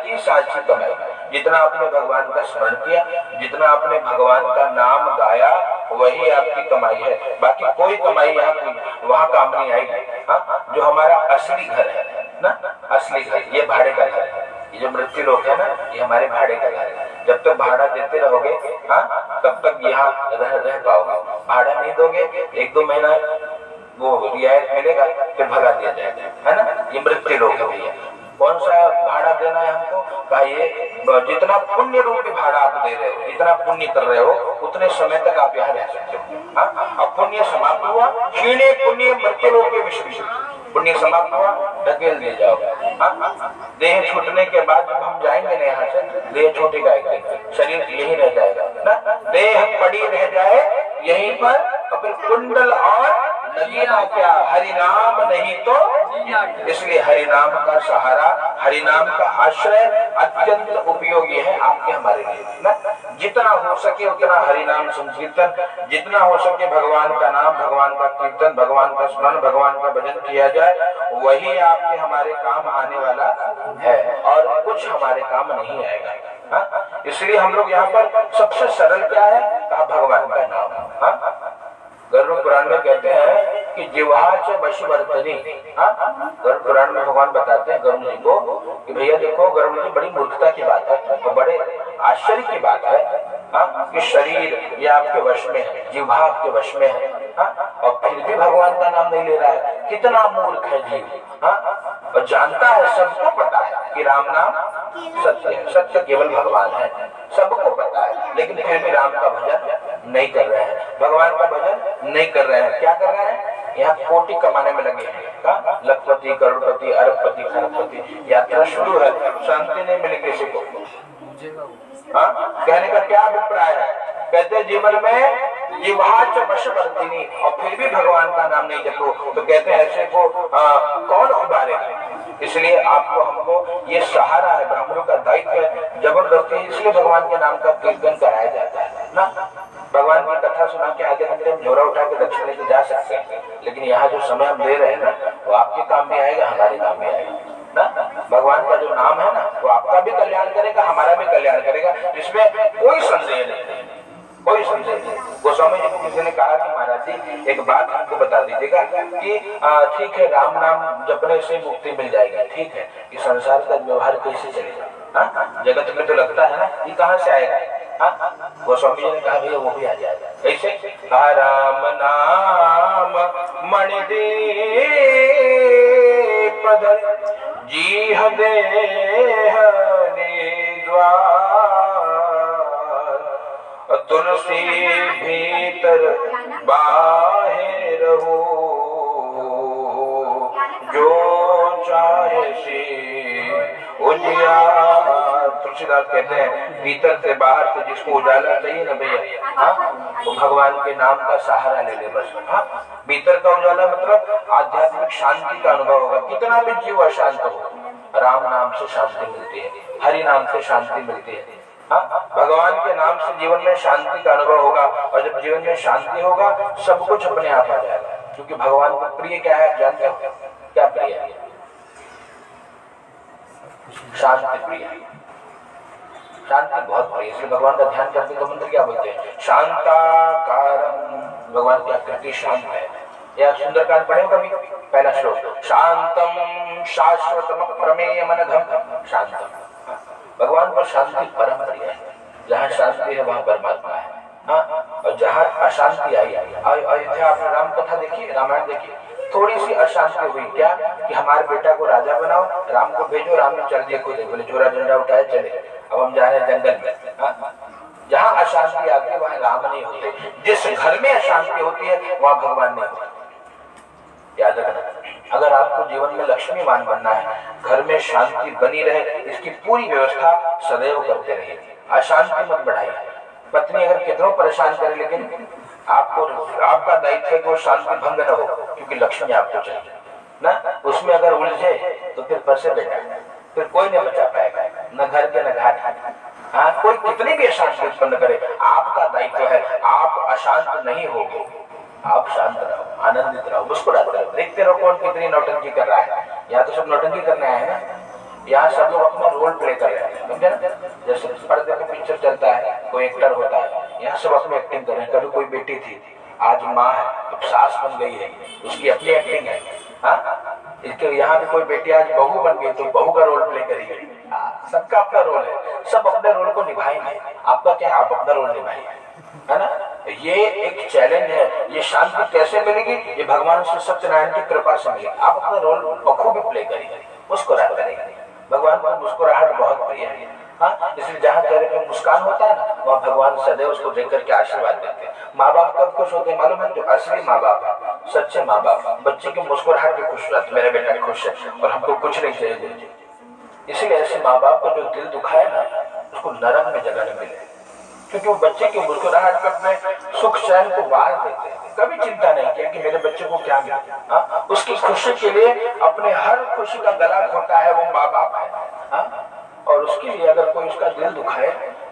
अति साक्षी कमाई। जितना आपने भगवान का स्मरण किया, जितना आपने भगवान का नाम गाया, वही आपकी कमाई है। बाकी कोई कमाई यहाँ वहाँ काम नहीं आएगी। हाँ, जो हमारा असली घर है ना, असली घर, ये भाड़े का घर है। ये जो मृत्यु लोग है ना, ये हमारे भाड़े का घर है। जब तक भाड़ा देते रहोगे, हाँ, तब तक यहाँ रह पाओगे। भाड़ा नहीं दोगे, 1-2 महीना वो रियायत मिलेगा, फिर भगा दिया जाएगा, है ना। ये मृत्यु लोग है भैया। कौन सा भाड़ा देना है हमको? ये जितना पुण्य रूपी भाड़ा आप दे रहे हो, जितना पुण्य कर रहे हो, उतने समय तक आप यहाँ रह सकते हो। हाँ, अब पुण्य समाप्त हुआ, क्षीणे पुण्य मृत्यु लोग के विश्व, पुण्य समाप्त हुआ, ढकेल दिए जाओगे। देह छूटने के बाद जब हम जाएंगे ना यहाँ से, देह छूटेगा एक दिन, शरीर यही रह जाएगा ना, देह पड़ी रह जाए यहीं पर, और फिर कुंडल और नगीना क्या, हरिनाम नहीं तो। इसलिए हरिनाम का सहारा, हरिनाम का आश्रय अत्यंत उपयोगी है आपके हमारे लिए ना। जितना हो सके उतना हरिनाम संकीर्तन, जितना हो सके भगवान का नाम, भगवान का कीर्तन, भगवान का स्मरण, भगवान का भजन किया जाए, वही आपके हमारे काम आने वाला है, और कुछ हमारे काम नहीं आएगा। इसलिए हम लोग यहाँ पर सबसे सरल क्या है, कहा भगवान का नाम। गरुड़ पुराण में कहते हैं कि जिह्वा च वशीवर्तनी। गरुड़ पुराण में भगवान बताते हैं गरुड़ जी को कि भैया देखो गरुड़ जी, बड़ी मूर्खता की बात है और बड़े आश्चर्य की बात है कि शरीर ये आपके वश में है, जिह्वा आपके वश में है, और फिर भी भगवान का नाम नहीं ले रहा है। कितना मूर्ख है जीव। और जानता है, सबको पता है कि राम नाम सत्य है, सत्य केवल भगवान है, सबको पता है, लेकिन फिर भी राम का भजन नहीं कर रहे हैं, भगवान का भजन नहीं कर रहे हैं। क्या कर रहे हैं? यहाँ कोटि कमाने में लगे हैं। लखपति, करोड़पति, अरबपति, खरबपति, यात्रा शुरू है, शांति नहीं मिली किसी को। कहने का क्या अभिप्राय है? कहते जीवन में जिह्वा च वशवर्तिनी, और फिर भी भगवान का नाम नहीं जपो, तो कहते हैं ऐसे को कौन उबारेगा। इसलिए आपको हमको ये सहारा है, ब्राह्मणों का दायित्व है, जबरदस्ती इसलिए भगवान के नाम का कीर्तन कराया जाता है ना। भगवान की कथा सुना के आगे हम झोरा उठा के दक्षिण लेके जा सकते हैं, लेकिन यहाँ जो समय हम दे रहे हैं ना, वो आपके काम में आएगा, हमारे काम में आएगा ना। भगवान का जो नाम है ना, वो आपका भी कल्याण करेगा, हमारा भी कल्याण करेगा, इसमें कोई संदेह नहीं, कोई संदेह नहीं। गोस्वामी जी को किसी ने कहा कि महाराज जी एक बात हमको बता दीजिएगा कि ठीक है राम नाम जपने से मुक्ति मिल जाएगी, ठीक है, कि संसार का व्यवहार कैसे चलेगा? जगत में तो लगता है ना, ये कहाँ से आएगा? गोस्वामी जी ने कहा भैया वो भी आ जाएगा। कैसे? राम नाम मणिदे पदर जीह देह द्वार, तुलसी भीतर बाहर हो, जो चाहे से उजियार। तुलसीदास कहते हैं भीतर से बाहर से जिसको उजाला चाहिए ना भैया, तो भगवान के नाम का सहारा ले ले बस। भीतर का उजाला मतलब आध्यात्मिक शांति का अनुभव होगा। कितना भी जीव अशांत हो, राम नाम से शांति मिलती है, हरि नाम से शांति मिलती है। भगवान के नाम से जीवन में शांति का अनुभव होगा, और जब जीवन में शांति होगा सब कुछ अपने आप आ जाएगा। क्योंकि भगवान को प्रिय क्या है जानते हो? क्या प्रिय है? शांति प्रिय है, शांति बहुत प्रिय। इसलिए भगवान का ध्यान करते तो मंत्र क्या बोलते हैं? शांताकारं। भगवान की आकृति शांत है। यह सुंदरकांड पढ़े कभी? पहला श्लोक, शांतम शाश्वतम प्रमेय मनघम शांतम। भगवान पर शांति परम प्रिय है। जहाँ शांति है वहाँ परमात्मा है। और जहाँ अशांति आई, अयोध्या आपने राम कथा देखी, रामायण देखी, थोड़ी सी अशांति हुई। क्या कि हमारे बेटा को राजा बनाओ, राम को भेजो, राम ने चल दिया, कोई बोले झोरा झंडा उठाए चले, अब हम जा रहे हैं जंगल में। जहाँ अशांति आती है वहाँ राम नहीं होते। जिस घर में अशांति होती है वहाँ भगवान नहीं होते। याद रखना, अगर आपको जीवन में लक्ष्मीवान बनना है, घर में शांति बनी रहे, इसकी पूरी व्यवस्था सदैव करते रहिए। अशांति मत बढ़ाइए। पत्नी अगर कितनों परेशान करे, लेकिन आपको आपका दायित्व है कि वो शांति भंग न हो, क्योंकि लक्ष्मी आपको चाहिए ना। उसमें अगर उलझे तो फिर फंसे बेटा, फिर कोई नहीं बचा पाएगा, न घर के न घाट। कोई कितनी भी अशांति उत्पन्न करे, आपका दायित्व है, आप अशांत नहीं होगे, आप शांत रहो, आनंदित रहो, मुस्कुराते रहो। देखते रहो कौन कितनी नौटंकी कर रहा है। यहाँ तो सब नौटंकी करने आए हैं ना, यहाँ सब लोग अपना रोल प्ले कर रहे हैं, समझे ना? जैसे पर्दे पे पिक्चर चलता है, कोई एक्टर होता है, यहाँ सब अपनी एक्टिंग कर रहे हैं। कभी कोई बेटी थी, आज माँ है, अब सास बन गई है, उसकी अपनी एक्टिंग है। हाँ, इसके यहाँ पे कोई बेटी आज बहू बन गई तो बहू का रोल प्ले करेगी। सबका अपना रोल है, सब अपने रोल को निभाएंगे। आपका क्या है, आप अपना रोल निभाइए, है ना? ये एक चैलेंज है। ये शांति कैसे मिलेगी? ये भगवान श्री सत्यनारायण की कृपा से मिलेगी। आप अपना रोल बखूबी प्ले करिए, मुस्कुराहट करेंगे। भगवान को मुस्कुराहट बहुत प्रिय है। हाँ, इसलिए जहाँ चेहरे पे मुस्कान होता है ना, वहाँ भगवान सदैव उसको देख करके आशीर्वाद देते हैं। माँ बाप कब खुश होते हैं मालूम है? जो असली माँ बाप है, सच्चे माँ बाप, बच्चे की मुस्कुराहट भी खुश रहते, मेरा बेटा खुश है और हमको कुछ नहीं चाहिए। इसीलिए ऐसे माँ बाप को जो दिल दुखा है ना, उसको नरक में जगह न मिले, क्योंकि वो बच्चे की मुस्कुराहट पर अपने सुख चैन को बांट देते हैं। कभी चिंता नहीं किया कि मेरे बच्चे को क्या मिले। उसकी खुशी के लिए अपने हर खुशी का गला घोटा है वो माँ बाप है। और उसके लिए अगर कोई उसका दिल दुखाए,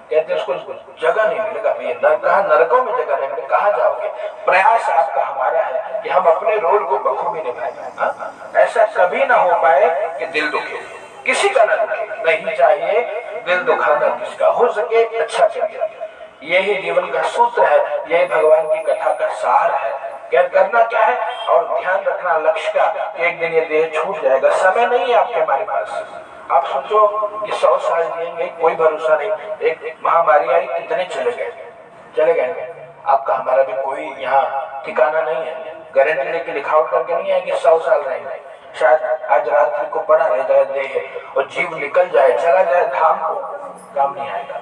कहते उसको जगह नहीं मिलेगा भैया, कहा नरकों में जगह नहीं मिलेगा, कहाँ जाओगे? प्रयास आपका हमारा है कि हम अपने रोल को बखूबी निभाएं। ऐसा कभी ना हो पाए कि दिल दुखे, किसी का ना दुखे, नहीं चाहिए दिल दुखाना किसका। हो सके अच्छा करिए, यही जीवन का सूत्र है, यही भगवान की कथा का सार है। क्या करना क्या है, और ध्यान रखना लक्ष्य का, एक दिन ये देह छूट जाएगा। समय नहीं है आपके हमारे पास। आप सोचो कि 100 साल जिएंगे, कोई भरोसा नहीं। एक महामारी आई, कितने चले गए। आपका हमारा भी कोई यहाँ ठिकाना नहीं है। गारंटी लेके लिखावट करके नहीं है कि 100 साल रहेंगे। शायद आज रात्रि को पड़ा रह जाए देह और जीव निकल जाए, चला जाए धाम को, काम नहीं आएगा।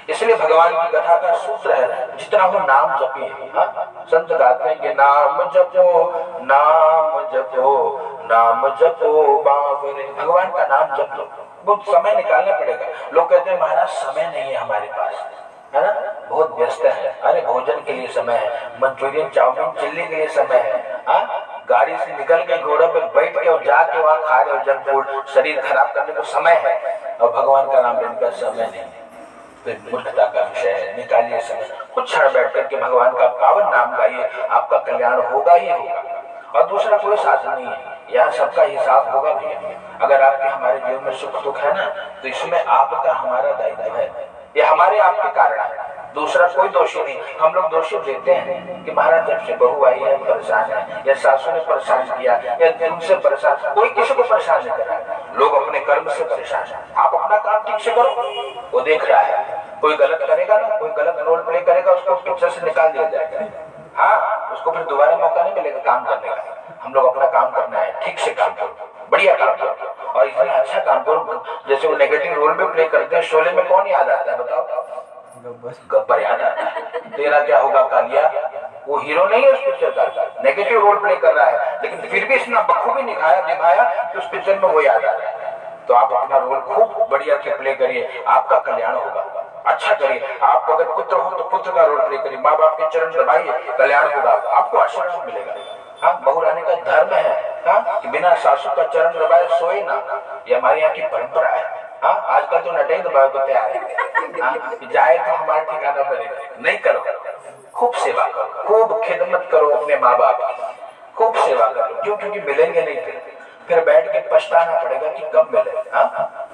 इसलिए भगवान की कथा का सूत्र है, जितना हो नाम जपिए। संत गाते हैं कि नाम जपो नाम जपो नाम जपो बावरे। भगवान का नाम जप लो, बहुत समय निकालना पड़ेगा। लोग कहते हैं महाराज समय नहीं है हमारे पास, है ना, बहुत व्यस्त है। अरे भोजन के लिए समय है, मंचूरियन चाउमीन चिल्ली के लिए समय है। गाड़ी से निकल के घोड़े पे बैठ के और जाके वहां खा रहे हो जंक फूड, शरीर खराब करने को समय है, और भगवान का नाम लेने का समय नहीं। मूर्खता का विषय है, निकालिए समय, कुछ क्षण बैठ करके भगवान का पावन नाम गाइए, आपका कल्याण होगा ही होगा। और दूसरा कोई साधन नहीं है, यहाँ सबका हिसाब होगा भैया। अगर आपके हमारे जीवन में सुख दुख है ना, तो इसमें आपका हमारा दायित्व है, ये हमारे आपके कारण है, दूसरा कोई दोषी नहीं। हम लोग दोषी देते हैं कि महाराज जब से बहू आई है परेशान है, या सासू ने परेशान किया, या तुमसे परेशान, कोई किसी को परेशान नहीं कर रहा है। लोग अपने कर्म से परेशान है। आप अपना काम ठीक से करो, वो देख रहा है। कोई गलत करेगा ना, कोई गलत रोल प्ले करेगा, उसको पिक्चर से निकाल दिया जाएगा। हाँ, उसको फिर दोबारा मौका नहीं मिलेगा काम करने का। हम लोग अपना काम करना है, ठीक से काम करो, बढ़िया काम करो, और इतना अच्छा काम करो। जैसे वो नेगेटिव रोल में प्ले करते हैं, शोले में कौन याद आता है बताओ? गब्बर याद आता है। तेरा क्या होगा कालिया, वो हीरो नहीं है उस पिक्चर का, नेगेटिव रोल प्ले कर रहा है, लेकिन फिर भी इसने बखूबी निभाया कि उस पिक्चर में वो याद आ रहा है। तो आप अपना रोल खूब बढ़िया से प्ले करिए, आपका कल्याण होगा। अच्छा करिए, आप अगर पुत्र हो तो पुत्र का रोल प्ले करिए, माँ बाप के चरण दबाइए, कल्याण होगा, आपको आशीर्वाद मिलेगा। हाँ, बहू रानी का धर्म है, हाँ, कि बिना सासू का चरण दबाए सोए ना, ये हमारे यहाँ की परंपरा है। हाँ, आजकल तो नटे दबाए को तैयार है, जाए तो हमारा ठिकाना बनेगा। नहीं करो, खूब सेवा करो, खूब खिदमत करो अपने माँ बाप की, खूब सेवा करो, क्योंकि मिलेंगे नहीं, फिर बैठ के पछताना पड़ेगा कि कब मिले।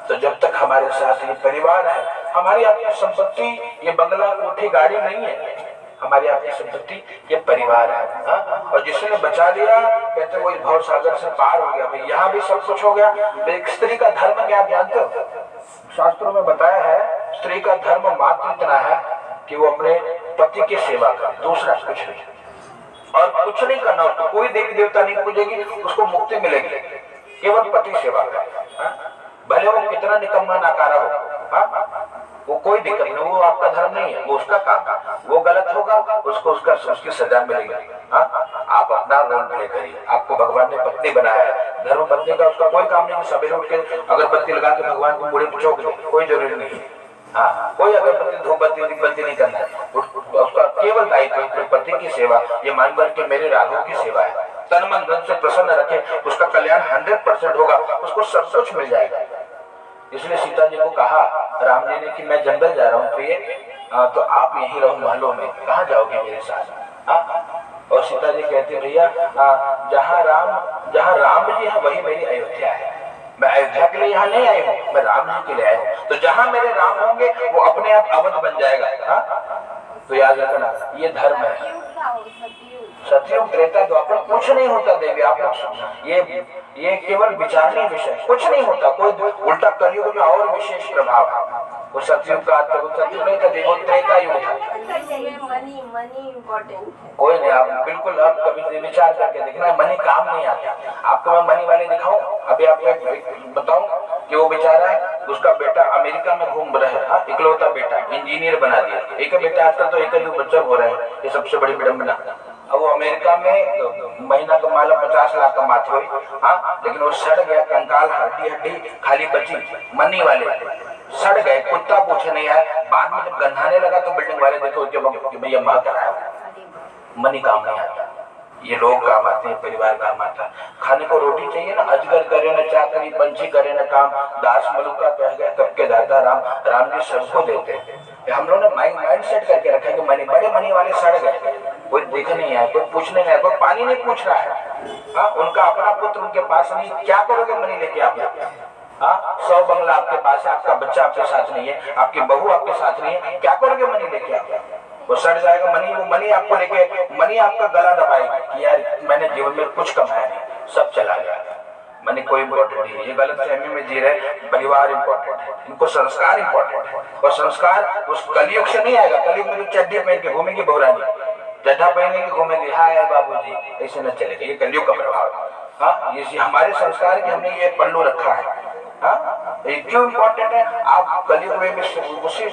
तो जब तक हमारे साथ ये परिवार है, हमारी आपकी संपत्ति ये बंगला कोठी गाड़ी नहीं है, हमारी आपकी संपत्ति ये परिवार है। और जिसने बचा लिया, कहते वो भव सागर से पार हो गया। भाई यहाँ भी सब कुछ हो गया। एक स्त्री का धर्म क्या आप जानते हो? शास्त्रों में बताया है, स्त्री का धर्म मात्र इतना है कि वो अपने पति की सेवा करे, दूसरा कुछ नहीं, और कुछ नहीं करना उसको, कोई देवी देवता नहीं पूजेगी, उसको मुक्ति मिलेगी, केवल पति सेवा करे। भले वो कितना निकम्मा नाकारा हो, वो कोई दिक्कत नहीं, वो आपका धर्म नहीं है, वो उसका काम है। वो गलत होगा, उसको उसकी सजा मिलेगी। आप अपना रोल प्ले करिए। आपको भगवान ने पत्नी बनाया है, धर्म पत्नी का उसका कोई काम नहीं। सवेरे उठ के अगरबत्ती लगा के भगवान को मुड़े चौक दे, कोई जरूरी नहीं है। कोई अगरबत्ती धूपबत्ती दीपबत्ती नहीं करना है, उसका केवल दायित्व पति की सेवा, ये मानकर के मेरे राघव की सेवा है। तन मन धन से प्रसन्न रखे, उसका कल्याण 100% होगा, उसको सब कुछ मिल जाएगा। इसलिए सीता जी को कहा राम जी ने कि मैं जंगल जा रहा हूँ प्रिय, तो आप यहीं रहो महलों में, कहाँ जाओगे मेरे साथ? और सीता जी कहती भैया जहाँ राम जी है वही मेरी अयोध्या है। मैं अयोध्या के लिए यहाँ नहीं आई हूँ, मैं राम जी के लिए आई हूँ। तो जहाँ मेरे राम होंगे वो अपने आप अवध बन जाएगा। तो याद रखना ये धर्म है। सतयुग त्रेता द्वापर कुछ नहीं होता देवी, आप लोग ये केवल विचारणीय विषय, कुछ नहीं होता। कोई उल्टा कलयुग में और विशेष प्रभाव है। वो सतयुग का सतयुग नहीं था, देखो त्रेता युग था। कोई नहीं, आप बिल्कुल आप कभी विचार करके देखना, मनी काम नहीं आता। आपको मैं मनी वाले दिखाऊं, अभी आपको बताऊं कि वो बेचारा है, उसका बेटा अमेरिका में घूम रहा है, इकलौता बेटा, इंजीनियर बना दिया। एक बेटा आजकल तो एक बच्चा हो रहा है, ये सबसे बड़ी विडंबना। अब वो अमेरिका में महीना कमाला 50 लाख कमाते हुए, लेकिन वो सड़ गया, कंकाल हड्डी खाली बची। मनी वाले सड़ गए, कुत्ता पूछे नहीं आया। बाद में जब गंधाने लगा तो बिल्डिंग वाले देखो कि भैया माँ कराया। मनी काम नहीं आता, ये लोग काम आते हैं, परिवार काम आता है। खाने को रोटी चाहिए ना, अजगर करे ना चाकरी, पंछी करे ना काम, दास मलुका कह गया कब के दाता राम। राम जी सबको देते हैं। हम लोग ने माइंड सेट करके रखा है कि मनी, बड़े मनी वाले सड़ गए, कोई देख नहीं आया, कोई पूछने नहीं आया, कोई पानी नहीं पूछ रहा है। उनका अपना पुत्र उनके पास नहीं, क्या करोगे मनी लेके आप? 100 बंगला आपके पास है, आपका बच्चा आपके साथ नहीं है, आपकी बहू आपके साथ नहीं है, क्या करोगे मनी लेके आप? वो सड़ जाएगा मनी। वो मनी आपको लेके, मनी आपका गला दबाएगा कि यार मैंने जीवन में कुछ कमाया नहीं, सब चला गया। मनी कोई इम्पोर्टेंट नहीं है, ये गलत फहमी में जी रहे। परिवार इम्पोर्टेंट है, इनको संस्कार इम्पोर्टेंट है। और संस्कार उस कलयुग से नहीं आएगा। कलयुग में तो चड्डी पहन के घूमेंगे बहुरानी, चड्ढा पहन के घूमेंगे, हाय बाबूजी, ऐसे न चलेगा। ये कलयुग का प्रभाव। ये हमारे संस्कार की हमने ये पल्लू रखा है। क्यों इम्पोर्टेंट है? आप कलयुग में उसी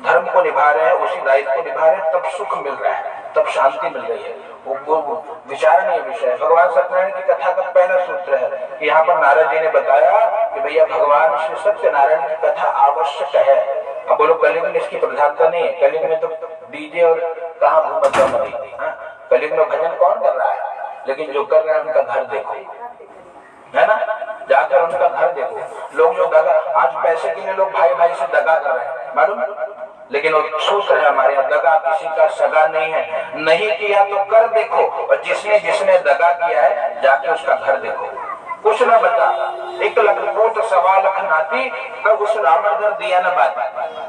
धर्म को निभा रहे हैं, उसी दायित्व को निभा रहे हैं, तब सुख मिल रहा है, तब शांति मिल रही है। वो विचारणीय विषय। भगवान सत्यनारायण की कथा का पहला सूत्र है कि यहाँ पर नारद जी ने बताया कि भैया भगवान श्री सत्यनारायण की कथा आवश्यक है। अब बोलो कलयुग में इसकी प्रधानता नहीं है। कलयुग में तो डीजे और कहाँ घूमत नहीं। कलयुग में भजन कौन कर रहा है? लेकिन जो कर रहा है उनका घर देखो, है ना, जाकर उनका घर देखो। लोग जो दगा, आज पैसे के लिए लोग भाई भाई से दगा कर रहे हैं, मालूम? लेकिन वो सूत्र है हमारे यहाँ, दगा किसी का सगा नहीं है। नहीं किया तो कर देखो, और जिसने दगा किया है जाके उसका घर देखो। कुछ ना बता, 1 लाख पोत 1.25 लाख नाती, तब उस रावण घर दिया न बात।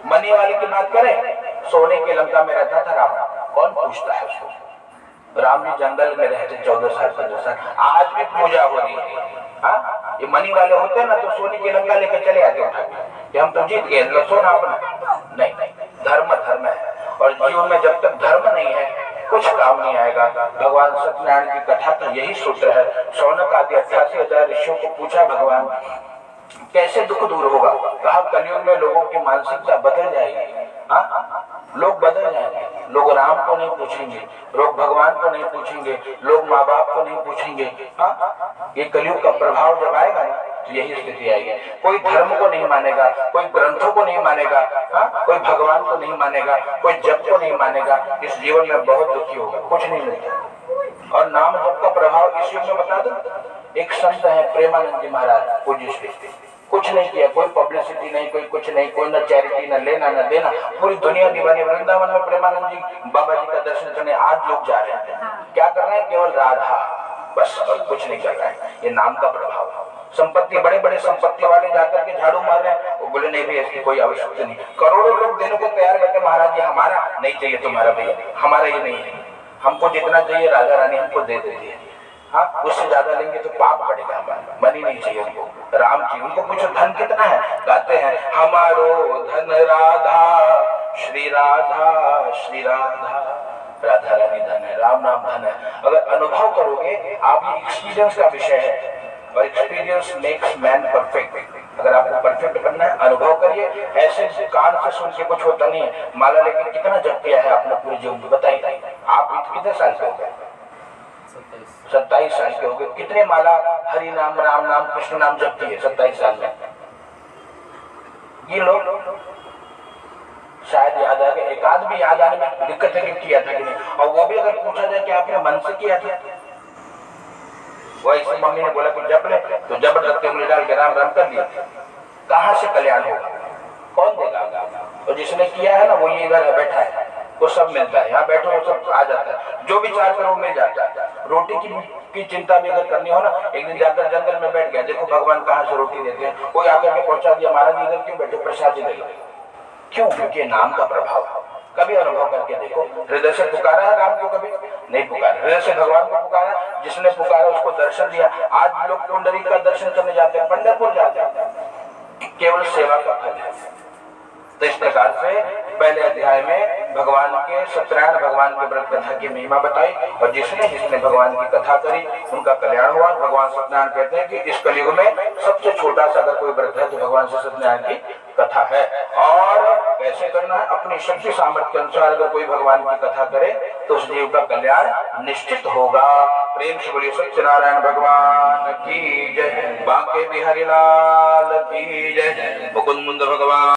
मनी वाले की बात करें, सोने की लंका में रहता था रावण, कौन पूछता है उसको? राम जी जंगल में रहते 14 साल 15 साल, आज भी पूजा हो रही है। ये मनी वाले होते ना तो सोने की लंका लेकर चले आते उठा के, हम तो जीत गए, सोना अपना नहीं। धर्म धर्म है, और जीवन में जब तक धर्म नहीं है कुछ काम नहीं आएगा। भगवान सत्यनारायण की कथा का यही सूत्र है। शौनक आदि 88,000 ऋषियों को पूछा भगवान कैसे दुख दूर होगा? कहा कलयुग में लोगों की मानसिकता बदल जाएगी। लोग बदल जाएंगे, लोग राम को नहीं पूछेंगे, लोग भगवान को नहीं पूछेंगे, लोग माँ बाप को नहीं पूछेंगे। ये कलयुग का प्रभाव जब आएगा ना तो यही स्थिति आएगी। कोई धर्म को नहीं मानेगा, कोई ग्रंथों को नहीं मानेगा, कोई भगवान को नहीं मानेगा, कोई जप को नहीं मानेगा। इस जीवन में बहुत दुखी होगा, कुछ नहीं मिलता। और नाम जप का प्रभाव इस युग में बता दो। एक संत है प्रेमानंद जी महाराज, पूज्य श्री, कुछ नहीं किया, कोई पब्लिसिटी नहीं, कोई कुछ नहीं, कोई न चैरिटी न लेना न देना, पूरी दुनिया दीवानी। वृंदावन में प्रेमानंद जी बाबा जी का दर्शन करने आज लोग जा रहे हैं। क्या कर रहे हैं? केवल राधा, बस, और कुछ नहीं कर रहे हैं। ये नाम का प्रभाव। संपत्ति, बड़े बड़े संपत्ति वाले जाकर के झाड़ू मार रहे हैं, वो बोले नहीं भैया इसकी कोई आवश्यकता नहीं। करोड़ों लोग देने को तैयार बैठे, महाराज जी हमारा नहीं चाहिए, तुम्हारा भैया हमारा ये नहीं है, हमको जितना चाहिए राजा रानी हमको दे देती है। उससे ज्यादा लेंगे तो पाप पड़ेगा हमारा। मनी नहीं चाहिए उनको, राम जी। उनको पूछो धन कितना है? गाते हैं हमारो धन राधा, श्री राधा श्री राधा, राधा रानी धन है, राम नाम धन है। अगर अनुभव करोगे आप, ये एक्सपीरियंस का विषय है, और एक्सपीरियंस मेक्स मैन परफेक्ट। अगर आपको परफेक्ट बनना है, अनुभव करिए। ऐसे कान से सुन के कुछ होता नहीं है। माला लेकर कितना जप किया है आपने पूरे जीवन में? बताइए। आप कितने साल के हो गए? 27 साल के हो गए। कितने माला हरि नाम, राम नाम, कृष्ण नाम जप किए 27 साल में? ये लोग शायद याद आ गए, एक आध भी याद आने में दिक्कत है कि किया था कि नहीं। और वो भी अगर पूछा जाए कि आपने मन से किया था, वैसे मम्मी ने बोला कि जप ले, तो जबरदस्ती उंगली डाल के राम राम कर दिया। कहाँ से कल्याण होगा? कौन देगा? और जिसने किया है ना वो ये इधर बैठा है, वो सब मिलता है। यहाँ बैठो वो सब आ जाता है, जो विचार करो मिल जाता है। रोटी की चिंता भी अगर करनी हो ना, एक दिन जाकर जंगल में बैठ गया, देखो भगवान कहाँ से रोटी देते हैं, कोई आकर के पहुंचा दिया, महाराज इधर क्यों बैठे, प्रसाद ले लो। क्यों? क्योंकि नाम का प्रभाव। कभी अनुभव करके देखो, हृदय से पुकारा है राम को, कभी नहीं पुकारा, हृदय से भगवान को पुकारा, जिसने पुकारा उसको दर्शन दिया। आज लोग पुंडरीक का दर्शन करने जाते हैं, पंढरपुर जाते हैं, केवल सेवा का फल है। तो इस प्रकार से पहले अध्याय में भगवान के सत्यनारायण भगवान के व्रत कथा की महिमा बताई, और जिसने जिसने भगवान की कथा करी उनका कल्याण हुआ। भगवान सत्यनारायण कहते हैं कि इस कलयुग में सबसे छोटा सा अगर कोई व्रत है तो भगवान से सत्यनारायण की कथा है। और कैसे करना है? अपनी शक्ति सामर्थ्य के अनुसार अगर कोई भगवान की कथा करे तो उस जीव का कल्याण निश्चित होगा। प्रेम से बोलिए सत्यनारायण भगवान की जय, बांके बिहारी लाल की जय, मुकुंद भगवान।